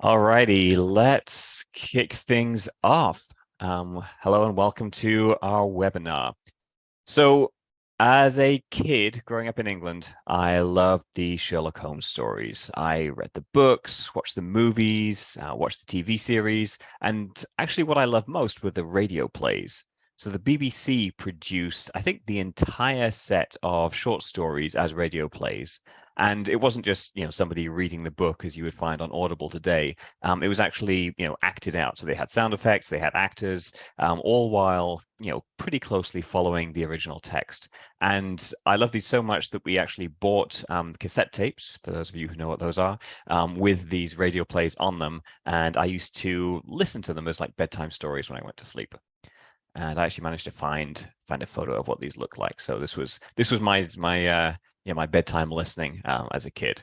Alrighty, let's kick things off. Hello and welcome to our webinar. So, as a kid growing up in England, I loved the Sherlock Holmes stories. I read the books, watched the movies, watched the TV series, and actually what I loved most were the radio plays. So the BBC produced, I think, the entire set of short stories as radio plays. And it wasn't just, somebody reading the book as you would find on Audible today. It was actually, acted out. So they had sound effects, they had actors, all while, pretty closely following the original text. And I love these so much that we actually bought cassette tapes, for those of you who know what those are, with these radio plays on them. And I used to listen to them as like bedtime stories when I went to sleep. And I actually managed to find a photo of what these look like. So this was my bedtime listening as a kid.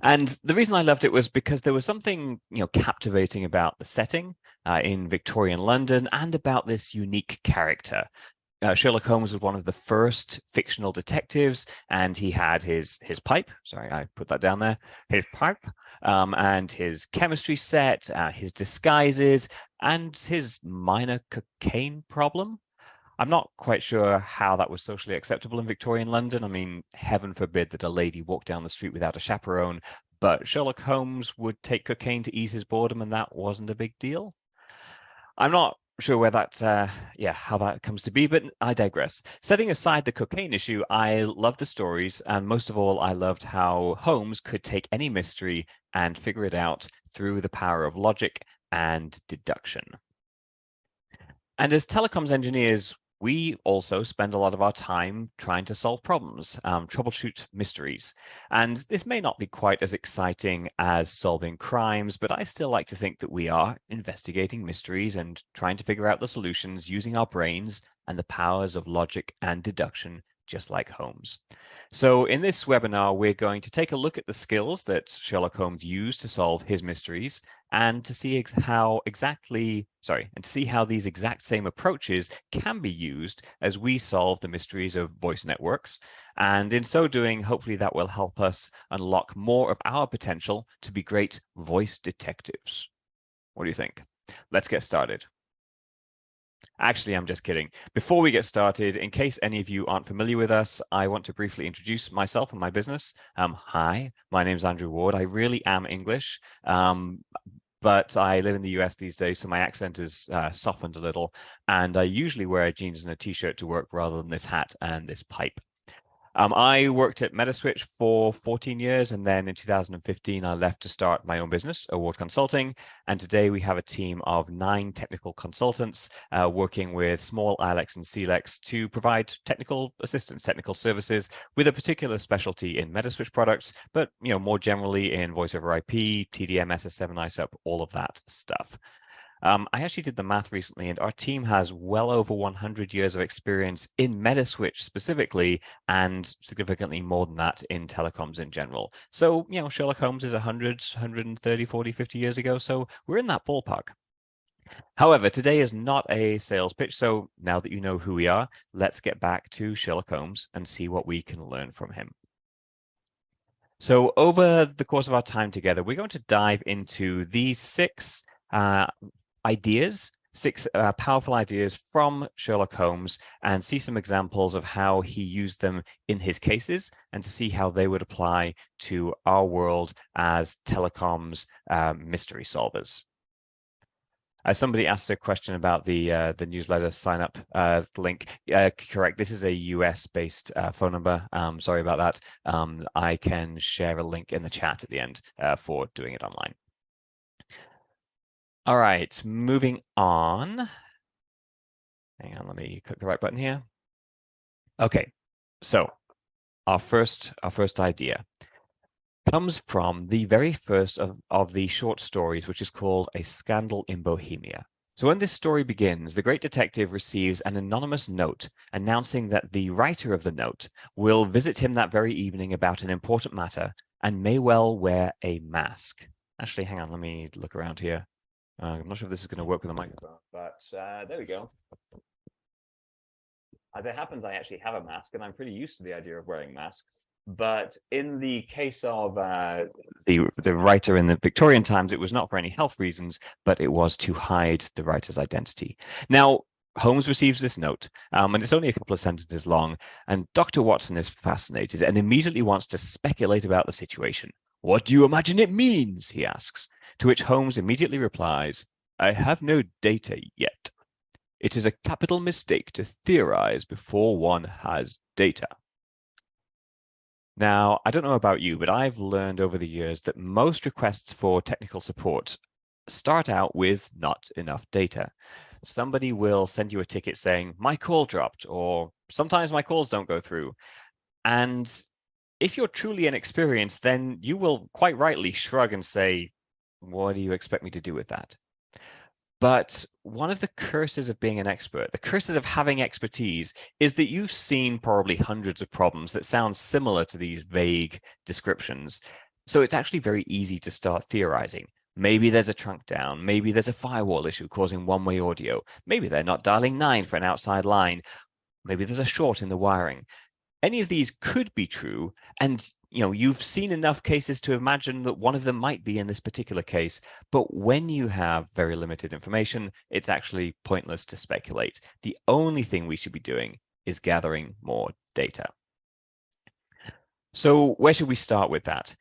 And the reason I loved it was because there was something captivating about the setting in Victorian London and about this unique character. Sherlock Holmes was one of the first fictional detectives, and he had his pipe. Sorry, I put that down there. His pipe, and his chemistry set, his disguises, and his minor cocaine problem. I'm not quite sure how that was socially acceptable in Victorian London. I mean, heaven forbid that a lady walked down the street without a chaperone, but Sherlock Holmes would take cocaine to ease his boredom, and that wasn't a big deal. I'm not sure where that, how that comes to be, but I digress. Setting aside the cocaine issue, I loved the stories, and most of all, I loved how Holmes could take any mystery and figure it out through the power of logic and deduction. And as telecoms engineers, we also spend a lot of our time trying to solve problems, troubleshoot mysteries. And this may not be quite as exciting as solving crimes, but I still like to think that we are investigating mysteries and trying to figure out the solutions using our brains and the powers of logic and deduction, just like Holmes. So in this webinar, we're going to take a look at the skills that Sherlock Holmes used to solve his mysteries and to see how these exact same approaches can be used as we solve the mysteries of voice networks. And in so doing, hopefully that will help us unlock more of our potential to be great voice detectives. What do you think? Let's get started. Actually, I'm just kidding. Before we get started, in case any of you aren't familiar with us, I want to briefly introduce myself and my business. Hi, my name is Andrew Ward. I really am English, but I live in the US these days, so my accent is softened a little. And I usually wear jeans and a t-shirt to work rather than this hat and this pipe. I worked at Metaswitch for 14 years, and then in 2015, I left to start my own business, Award Consulting. And today we have a team of 9 technical consultants working with small ILEX and CLEX to provide technical assistance, technical services with a particular specialty in Metaswitch products, but more generally in voice over IP, TDM, SS7, ISOP, all of that stuff. I actually did the math recently, and our team has well over 100 years of experience in Metaswitch specifically, and significantly more than that in telecoms in general. So, Sherlock Holmes is 100, 130, 40, 50 years ago, so we're in that ballpark. However, today is not a sales pitch, so now that you know who we are, let's get back to Sherlock Holmes and see what we can learn from him. So over the course of our time together, we're going to dive into these 6 ideas, 6 powerful ideas from Sherlock Holmes, and see some examples of how he used them in his cases and to see how they would apply to our world as telecoms mystery solvers. Somebody asked a question about the newsletter sign up link. Correct. This is a US-based phone number. Sorry about that. I can share a link in the chat at the end for doing it online. All right, moving on. Hang on, let me click the right button here. Okay, so our first idea comes from the very first of the short stories, which is called A Scandal in Bohemia. So when this story begins, the great detective receives an anonymous note announcing that the writer of the note will visit him that very evening about an important matter and may well wear a mask. Actually, hang on, let me look around here. I'm not sure if this is going to work with the microphone, but there we go. As it happens, I actually have a mask, and I'm pretty used to the idea of wearing masks. But in the case of the writer in the Victorian times, it was not for any health reasons, but it was to hide the writer's identity. Now, Holmes receives this note, and it's only a couple of sentences long, and Dr. Watson is fascinated and immediately wants to speculate about the situation. What do you imagine it means? He asks, to which Holmes immediately replies, I have no data yet. It is a capital mistake to theorize before one has data. Now, I don't know about you, but I've learned over the years that most requests for technical support start out with not enough data. Somebody will send you a ticket saying, my call dropped, or sometimes my calls don't go through. And if you're truly inexperienced, then you will quite rightly shrug and say, what do you expect me to do with that? But one of the curses of being an expert, the curses of having expertise, is that you've seen probably hundreds of problems that sound similar to these vague descriptions. So it's actually very easy to start theorizing. Maybe there's a trunk down. Maybe there's a firewall issue causing one-way audio. Maybe they're not dialing 9 for an outside line. Maybe there's a short in the wiring. Any of these could be true, and you've seen enough cases to imagine that one of them might be in this particular case. But when you have very limited information, it's actually pointless to speculate. The only thing we should be doing is gathering more data. So where should we start with that?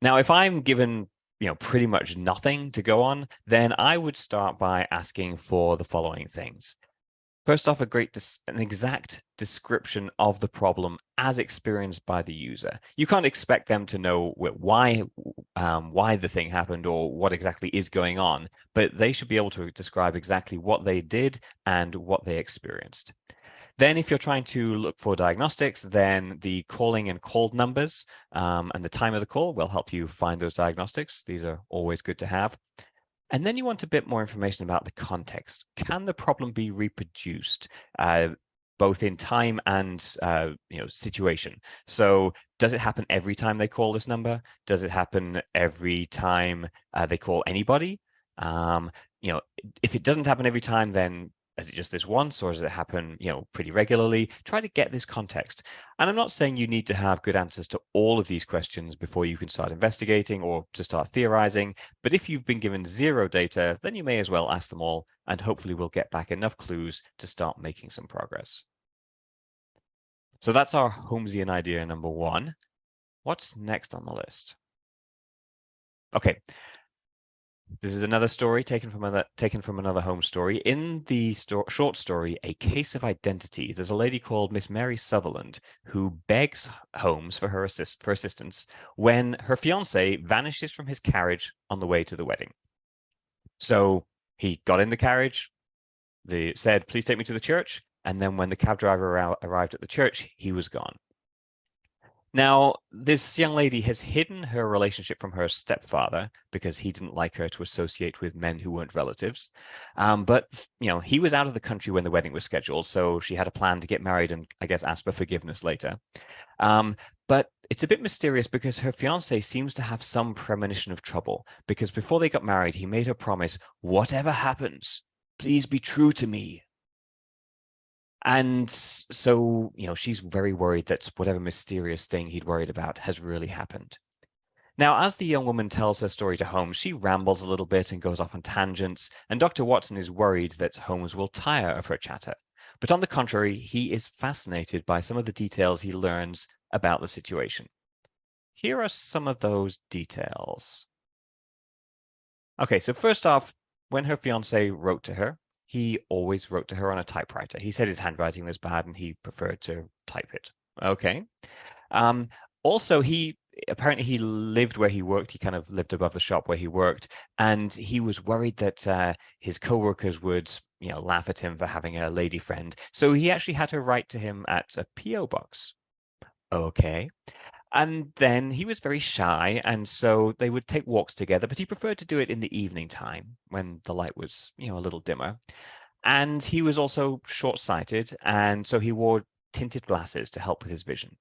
Now, if I'm given pretty much nothing to go on, then I would start by asking for the following things. First off, an exact description of the problem as experienced by the user. You can't expect them to know why the thing happened or what exactly is going on, but they should be able to describe exactly what they did and what they experienced. Then if you're trying to look for diagnostics, then the calling and called numbers and the time of the call will help you find those diagnostics. These are always good to have. And then you want a bit more information about the context. Can the problem be reproduced, both in time and situation? So does it happen every time they call this number? Does it happen every time they call anybody? If it doesn't happen every time, then is it just this once, or does it happen, pretty regularly? Try to get this context. And I'm not saying you need to have good answers to all of these questions before you can start investigating or to start theorizing. But if you've been given zero data, then you may as well ask them all, and hopefully we'll get back enough clues to start making some progress. So that's our Holmesian idea number one. What's next on the list? Okay. This is another story taken from another Holmes story. In the short story, A Case of Identity, there's a lady called Miss Mary Sutherland who begs Holmes for assistance when her fiance vanishes from his carriage on the way to the wedding. So he got in the carriage, said, please take me to the church. And then when the cab driver arrived at the church, he was gone. Now, this young lady has hidden her relationship from her stepfather because he didn't like her to associate with men who weren't relatives. But, he was out of the country when the wedding was scheduled, so she had a plan to get married and, I guess, ask for forgiveness later. But it's a bit mysterious because her fiance seems to have some premonition of trouble, because before they got married, he made her promise, whatever happens, please be true to me. And so, she's very worried that whatever mysterious thing he'd worried about has really happened. Now, as the young woman tells her story to Holmes, she rambles a little bit and goes off on tangents, and Dr. Watson is worried that Holmes will tire of her chatter. But on the contrary, he is fascinated by some of the details he learns about the situation. Here are some of those details. Okay, so first off, when her fiance wrote to her, he always wrote to her on a typewriter. He said his handwriting was bad and he preferred to type it. Okay. Also, apparently he lived where he worked. He kind of lived above the shop where he worked. And he was worried that his coworkers would, laugh at him for having a lady friend. So he actually had her write to him at a P.O. box. Okay. And then he was very shy, and so they would take walks together, but he preferred to do it in the evening time when the light was, a little dimmer. And he was also short-sighted, and so he wore tinted glasses to help with his vision.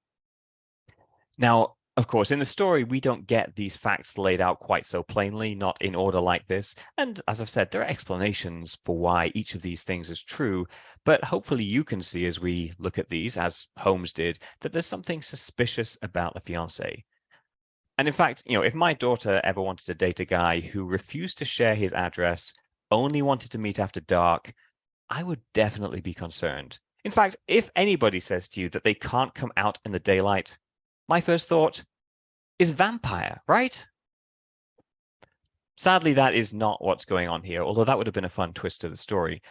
Now, Of course, in the story, we don't get these facts laid out quite so plainly, not in order like this. And as I've said, there are explanations for why each of these things is true. But hopefully you can see as we look at these, as Holmes did, that there's something suspicious about the fiancé. And in fact, if my daughter ever wanted to date a guy who refused to share his address, only wanted to meet after dark, I would definitely be concerned. In fact, if anybody says to you that they can't come out in the daylight, my first thought is vampire, right? Sadly, that is not what's going on here, although that would have been a fun twist to the story.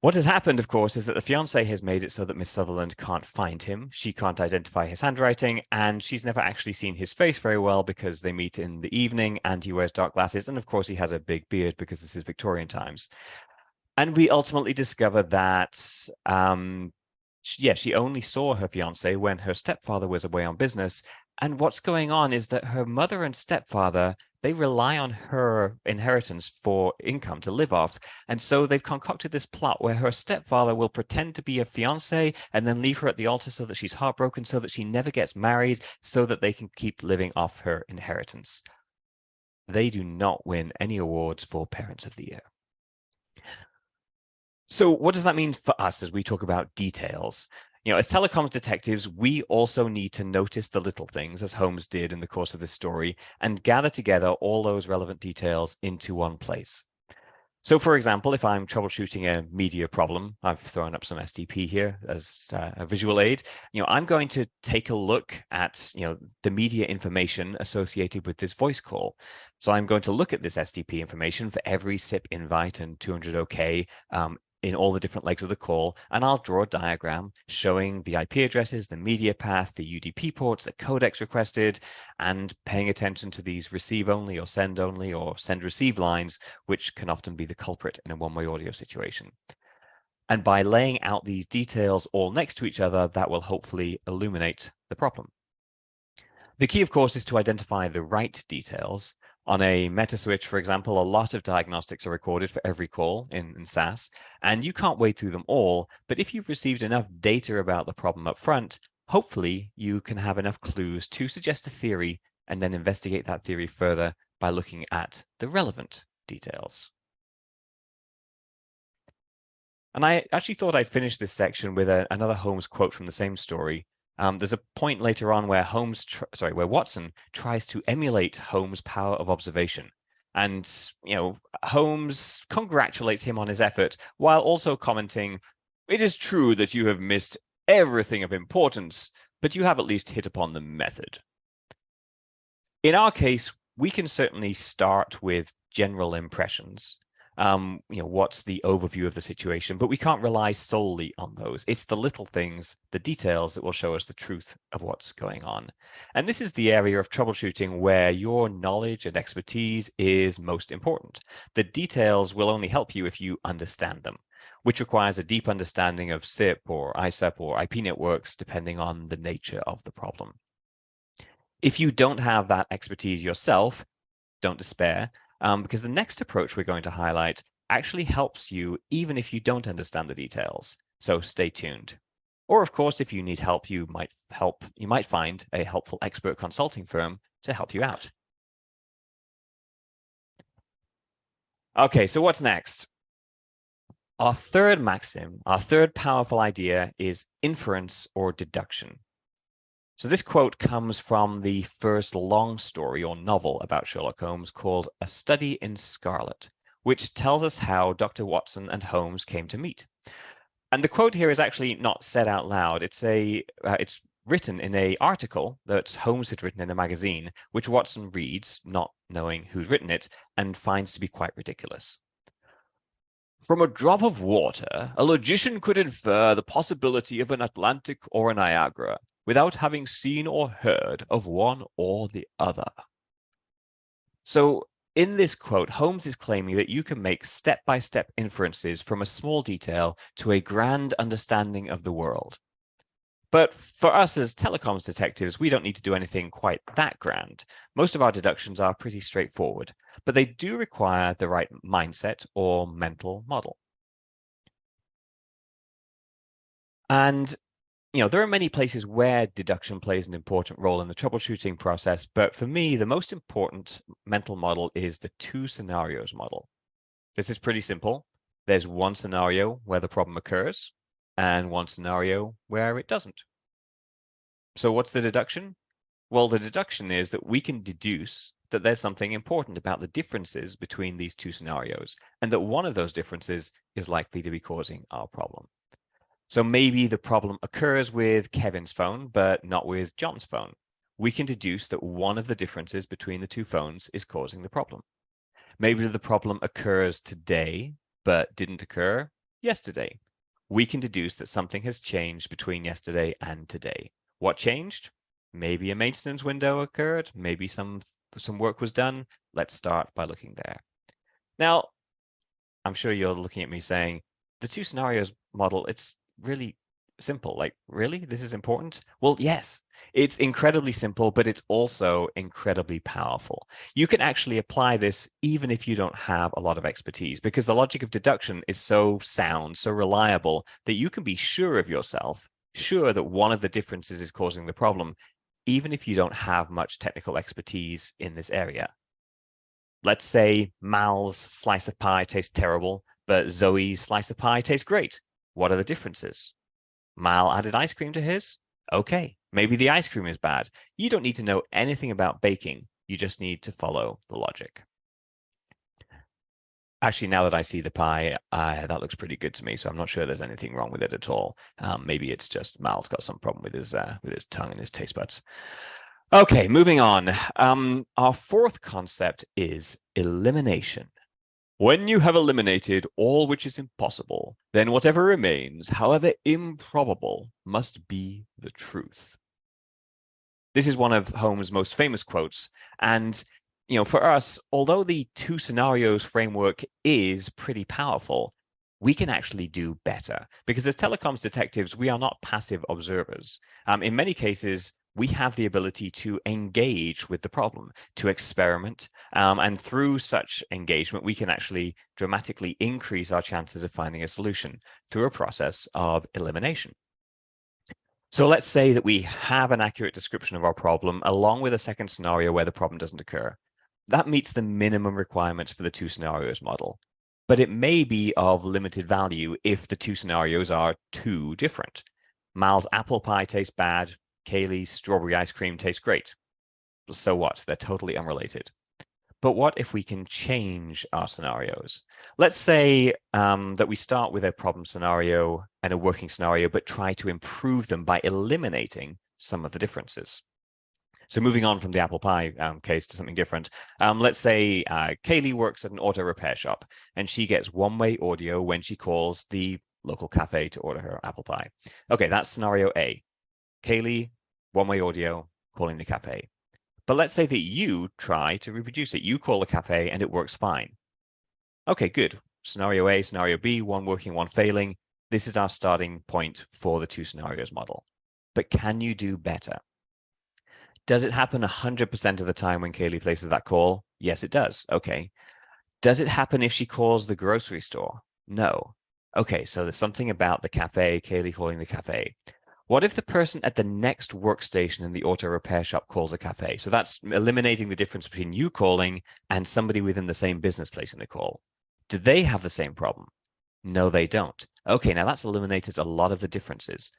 What has happened, of course, is that the fiancé has made it so that Miss Sutherland can't find him. She can't identify his handwriting, and she's never actually seen his face very well because they meet in the evening and he wears dark glasses. And of course, he has a big beard because this is Victorian times. And we ultimately discover that, she only saw her fiancé when her stepfather was away on business. And what's going on is that her mother and stepfather, they rely on her inheritance for income to live off. And so they've concocted this plot where her stepfather will pretend to be a fiancé and then leave her at the altar so that she's heartbroken, so that she never gets married, so that they can keep living off her inheritance. They do not win any awards for Parents of the Year. So what does that mean for us as we talk about details? As telecoms detectives, we also need to notice the little things, as Holmes did in the course of this story, and gather together all those relevant details into one place. So, for example, if I'm troubleshooting a media problem, I've thrown up some STP here as a visual aid. I'm going to take a look at, the media information associated with this voice call. So I'm going to look at this STP information for every SIP invite and 200 OK in all the different legs of the call, and I'll draw a diagram showing the IP addresses, the media path, the UDP ports, the codecs requested, and paying attention to these receive only or send receive lines, which can often be the culprit in a one-way audio situation. And by laying out these details all next to each other, that will hopefully illuminate the problem. The key, of course, is to identify the right details. On a meta switch, for example, a lot of diagnostics are recorded for every call in SAS, and you can't wade through them all, but if you've received enough data about the problem up front, hopefully you can have enough clues to suggest a theory and then investigate that theory further by looking at the relevant details. And I actually thought I'd finish this section with another Holmes quote from the same story. There's a point later on where where Watson tries to emulate Holmes' power of observation. And, Holmes congratulates him on his effort while also commenting, "It is true that you have missed everything of importance, but you have at least hit upon the method." In our case, we can certainly start with general impressions. What's the overview of the situation, but we can't rely solely on those. It's the little things, the details that will show us the truth of what's going on. And this is the area of troubleshooting where your knowledge and expertise is most important. The details will only help you if you understand them, which requires a deep understanding of SIP or ISAP or IP networks, depending on the nature of the problem. If you don't have that expertise yourself, don't despair. Because the next approach we're going to highlight actually helps you even if you don't understand the details. So stay tuned. Or of course, if you need help, you might find a helpful expert consulting firm to help you out. Okay, so what's next? Our third maxim, our third powerful idea is inference or deduction. So this quote comes from the first long story or novel about Sherlock Holmes called A Study in Scarlet, which tells us how Dr. Watson and Holmes came to meet. And the quote here is actually not said out loud. It's written in an article that Holmes had written in a magazine, which Watson reads, not knowing who'd written it, and finds to be quite ridiculous. "From a drop of water, a logician could infer the possibility of an Atlantic or a Niagara, without having seen or heard of one or the other." So in this quote, Holmes is claiming that you can make step-by-step inferences from a small detail to a grand understanding of the world. But for us as telecoms detectives, we don't need to do anything quite that grand. Most of our deductions are pretty straightforward, but they do require the right mindset or mental model. And there are many places where deduction plays an important role in the troubleshooting process, but for me, the most important mental model is the two scenarios model. This is pretty simple. There's one scenario where the problem occurs and one scenario where it doesn't. So what's the deduction? Well, the deduction is that we can deduce that there's something important about the differences between these two scenarios, and that one of those differences is likely to be causing our problem. So maybe the problem occurs with Kevin's phone, but not with John's phone. We can deduce that one of the differences between the two phones is causing the problem. Maybe the problem occurs today, but didn't occur yesterday. We can deduce that something has changed between yesterday and today. What changed? Maybe a maintenance window occurred. Maybe some work was done. Let's start by looking there. Now, I'm sure you're looking at me saying, the two scenarios model, it's really simple. Like, really? This is important? Well, yes, it's incredibly simple, but it's also incredibly powerful. You can actually apply this even if you don't have a lot of expertise, because the logic of deduction is so sound, so reliable, that you can be sure of yourself, sure that one of the differences is causing the problem, even if you don't have much technical expertise in this area. Let's say Mal's slice of pie tastes terrible, but Zoe's slice of pie tastes great. What are the differences? Mal added ice cream to his? Okay, maybe the ice cream is bad. You don't need to know anything about baking. You just need to follow the logic. Actually, now that I see the pie, that looks pretty good to me. So I'm not sure there's anything wrong with it at all. Maybe it's just Mal's got some problem with his tongue and his taste buds. Okay, moving on. Our fourth concept is elimination. When you have eliminated all which is impossible, then whatever remains, however improbable, must be the truth. This is one of Holmes' most famous quotes. And, for us, although the two scenarios framework is pretty powerful, we can actually do better, because as telecoms detectives, we are not passive observers. In many cases, we have the ability to engage with the problem, to experiment, and through such engagement, we can actually dramatically increase our chances of finding a solution through a process of elimination. So let's say that we have an accurate description of our problem, along with a second scenario where the problem doesn't occur. That meets the minimum requirements for the two scenarios model, but it may be of limited value if the two scenarios are too different. Mal's apple pie tastes bad, Kaylee's strawberry ice cream tastes great. So what? They're totally unrelated. But what if we can change our scenarios? Let's say that we start with a problem scenario and a working scenario, but try to improve them by eliminating some of the differences. So moving on from the apple pie case to something different, let's say Kaylee works at an auto repair shop and she gets one-way audio when she calls the local cafe to order her apple pie. Okay, that's scenario A. Kaylee, one-way audio, calling the cafe. But let's say that you try to reproduce it. You call the cafe and it works fine. Okay, good. Scenario A, scenario B, one working, one failing. This is our starting point for the two scenarios model. But can you do better? Does it happen 100% of the time when Kaylee places that call? Yes, it does. Okay. Does it happen if she calls the grocery store? No. Okay, so there's something about the cafe, Kaylee calling the cafe. What if the person at the next workstation in the auto repair shop calls a cafe? So that's eliminating the difference between you calling and somebody within the same business placing the call. Do they have the same problem? No, they don't. Okay, now that's eliminated a lot of the differences.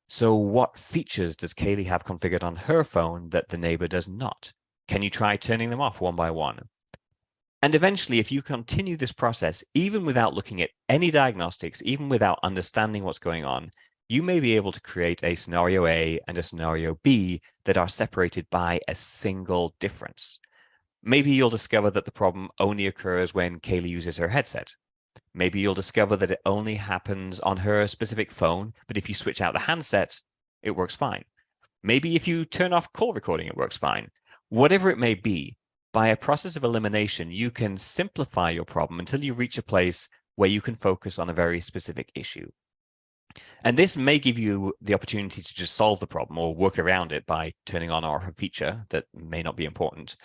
So what features does Kaylee have configured on her phone that the neighbor does not? Can you try turning them off one by one? And eventually, if you continue this process, even without looking at any diagnostics, even without understanding what's going on, you may be able to create a scenario A and a scenario B that are separated by a single difference. Maybe you'll discover that the problem only occurs when Kaylee uses her headset. Maybe you'll discover that it only happens on her specific phone, but if you switch out the handset, it works fine. Maybe if you turn off call recording, it works fine. Whatever it may be, by a process of elimination, you can simplify your problem until you reach a place where you can focus on a very specific issue. And this may give you the opportunity to just solve the problem or work around it by turning on or off a feature that may not be important.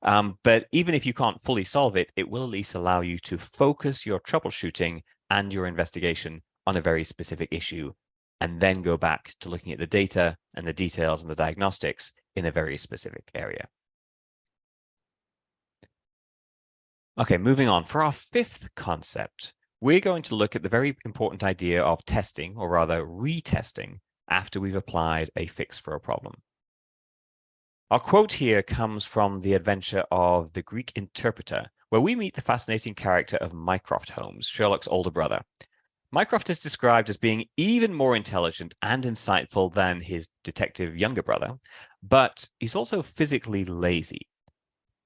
But even if you can't fully solve it, it will at least allow you to focus your troubleshooting and your investigation on a very specific issue and then go back to looking at the data and the details and the diagnostics in a very specific area. Okay, moving on. For our fifth concept, we're going to look at the very important idea of testing, or rather retesting, after we've applied a fix for a problem. Our quote here comes from the adventure of the Greek interpreter, where we meet the fascinating character of Mycroft Holmes, Sherlock's older brother. Mycroft is described as being even more intelligent and insightful than his detective younger brother, but he's also physically lazy.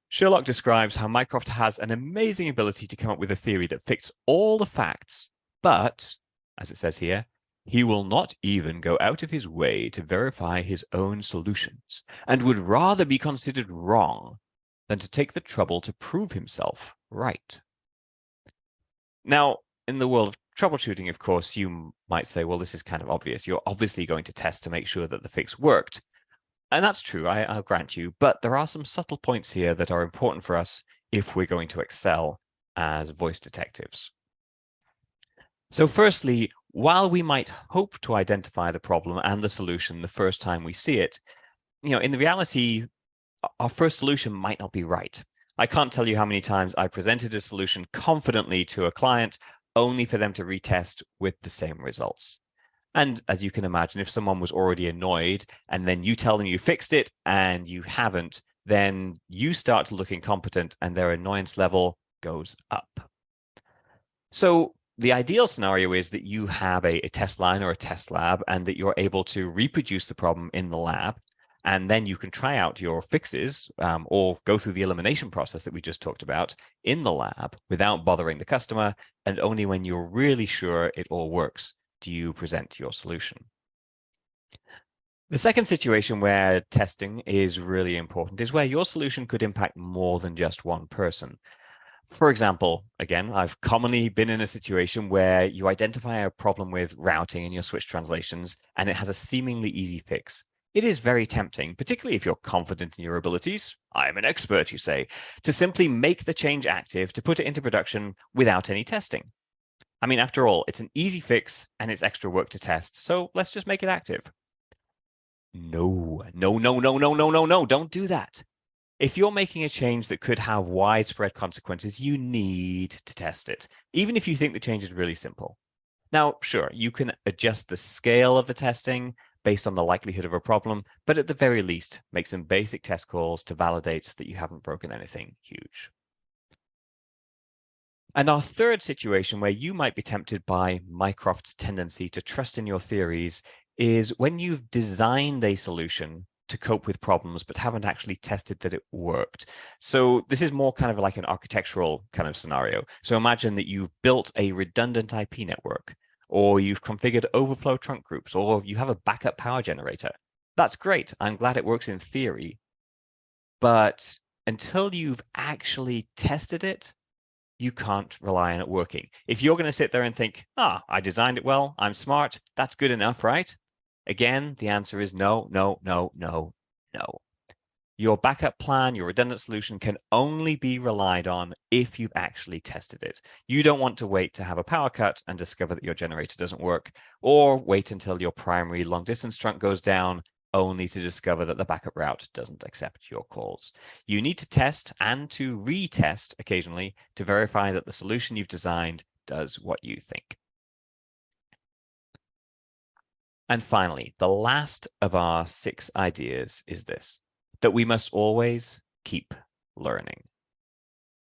Sherlock describes how Mycroft has an amazing ability to come up with a theory that fits all the facts, but, as it says here, he will not even go out of his way to verify his own solutions, and would rather be considered wrong than to take the trouble to prove himself right. Now, in the world of troubleshooting, of course, you might say, well, this is kind of obvious. You're obviously going to test to make sure that the fix worked. And that's true, I'll grant you, but there are some subtle points here that are important for us if we're going to excel as voice detectives. So firstly, while we might hope to identify the problem and the solution the first time we see it, in the reality, our first solution might not be right. I can't tell you how many times I presented a solution confidently to a client only for them to retest with the same results. And as you can imagine, if someone was already annoyed and then you tell them you fixed it and you haven't, then you start to look incompetent and their annoyance level goes up. So the ideal scenario is that you have a test line or a test lab and that you're able to reproduce the problem in the lab. And then you can try out your fixes or go through the elimination process that we just talked about in the lab without bothering the customer. And only when you're really sure it all works do you present your solution. The second situation where testing is really important is where your solution could impact more than just one person. For example, again, I've commonly been in a situation where you identify a problem with routing in your switch translations and it has a seemingly easy fix. It is very tempting, particularly if you're confident in your abilities, I am an expert, you say, to simply make the change active to put it into production without any testing. I mean, after all, it's an easy fix and it's extra work to test, so let's just make it active. No, don't do that. If you're making a change that could have widespread consequences, you need to test it, even if you think the change is really simple. Now, sure, you can adjust the scale of the testing based on the likelihood of a problem, but at the very least, make some basic test calls to validate that you haven't broken anything huge. And our third situation where you might be tempted by Mycroft's tendency to trust in your theories is when you've designed a solution to cope with problems but haven't actually tested that it worked. So this is more kind of like an architectural kind of scenario. So imagine that you've built a redundant IP network, or you've configured overflow trunk groups, or you have a backup power generator. That's great. I'm glad it works in theory. But until you've actually tested it, you can't rely on it working. If you're going to sit there and think, I designed it well, I'm smart, that's good enough, right? Again, the answer is no. Your backup plan, your redundant solution can only be relied on if you've actually tested it. You don't want to wait to have a power cut and discover that your generator doesn't work, or wait until your primary long distance trunk goes down only to discover that the backup route doesn't accept your calls. You need to test and to retest occasionally to verify that the solution you've designed does what you think. And finally, the last of our 6 ideas is this, that we must always keep learning.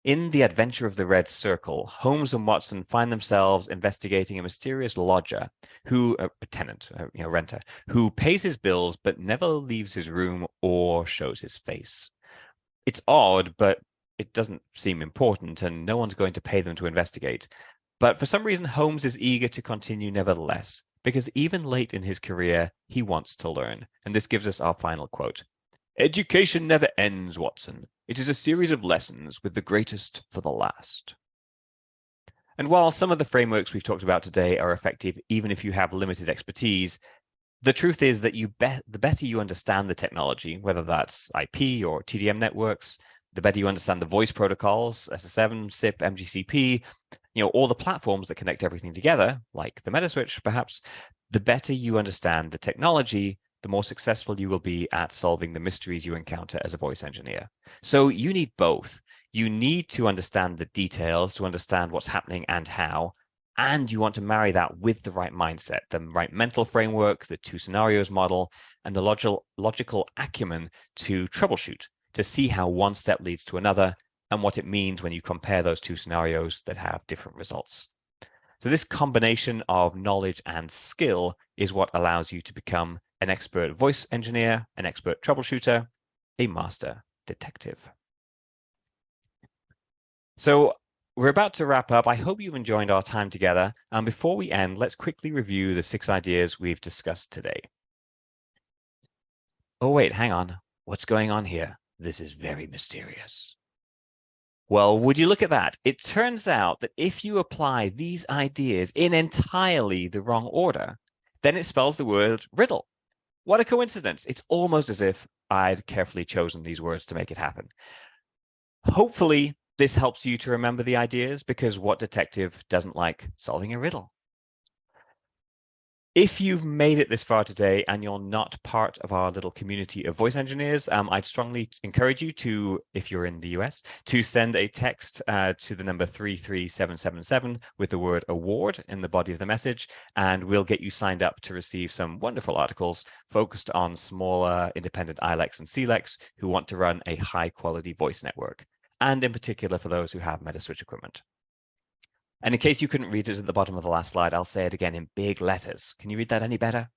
In The Adventure of the Red Circle, Holmes and Watson find themselves investigating a mysterious lodger who, a tenant, renter, who pays his bills but never leaves his room or shows his face. It's odd, but it doesn't seem important, and no one's going to pay them to investigate. But for some reason, Holmes is eager to continue nevertheless, because even late in his career, he wants to learn. And this gives us our final quote. "Education never ends, Watson. It is a series of lessons with the greatest for the last." And while some of the frameworks we've talked about today are effective even if you have limited expertise, the truth is that the better you understand the technology, whether that's IP or TDM networks, the better you understand the voice protocols, SS7, SIP, MGCP, all the platforms that connect everything together, like the Metaswitch perhaps, The better you understand the technology, the more successful you will be at solving the mysteries you encounter as a voice engineer. So you need both. You need to understand the details to understand what's happening and how, and you want to marry that with the right mindset, the right mental framework, the two scenarios model, and the logical acumen to troubleshoot, to see how one step leads to another and what it means when you compare those two scenarios that have different results. So this combination of knowledge and skill is what allows you to become an expert voice engineer, an expert troubleshooter, a master detective. So we're about to wrap up. I hope you've enjoyed our time together. And before we end, let's quickly review the 6 ideas we've discussed today. Oh, wait, hang on. What's going on here? This is very mysterious. Well, would you look at that? It turns out that if you apply these ideas in entirely the wrong order, then it spells the word riddle. What a coincidence. It's almost as if I'd carefully chosen these words to make it happen. Hopefully, this helps you to remember the ideas, because what detective doesn't like solving a riddle? If you've made it this far today and you're not part of our little community of voice engineers, I'd strongly encourage you to, if you're in the US, to send a text to the number 33777 with the word award in the body of the message, and we'll get you signed up to receive some wonderful articles focused on smaller independent ILECs and CLECs who want to run a high quality voice network, and in particular for those who have Metaswitch equipment. And in case you couldn't read it at the bottom of the last slide, I'll say it again in big letters. Can you read that any better?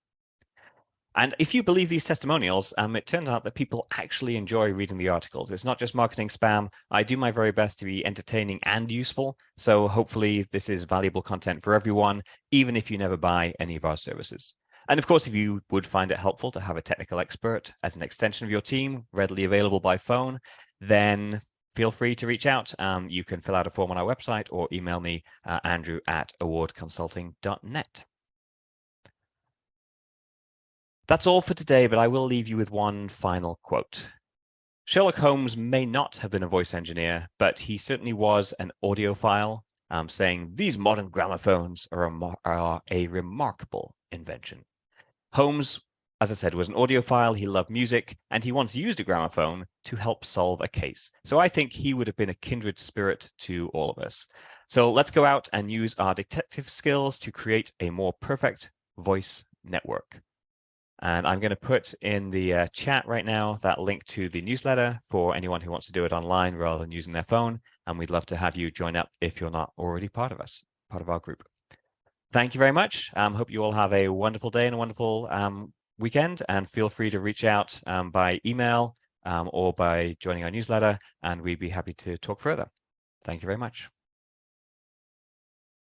And if you believe these testimonials, it turns out that people actually enjoy reading the articles. It's not just marketing spam. I do my very best to be entertaining and useful. So hopefully this is valuable content for everyone, even if you never buy any of our services. And of course, if you would find it helpful to have a technical expert as an extension of your team, readily available by phone, then feel free to reach out. You can fill out a form on our website or email me, andrew@awardconsulting.net. That's all for today, but I will leave you with one final quote. Sherlock Holmes may not have been a voice engineer, but he certainly was an audiophile, saying, "These modern gramophones are a remarkable invention." Holmes, as I said, was an audiophile. He loved music, and he once used a gramophone to help solve a case. So I think he would have been a kindred spirit to all of us. So let's go out and use our detective skills to create a more perfect voice network. And I'm going to put in the chat right now that link to the newsletter for anyone who wants to do it online rather than using their phone. And we'd love to have you join up if you're not already part of us, part of our group. Thank you very much. Hope you all have a wonderful day and a wonderful weekend, and feel free to reach out by email or by joining our newsletter, and we'd be happy to talk further. Thank you very much.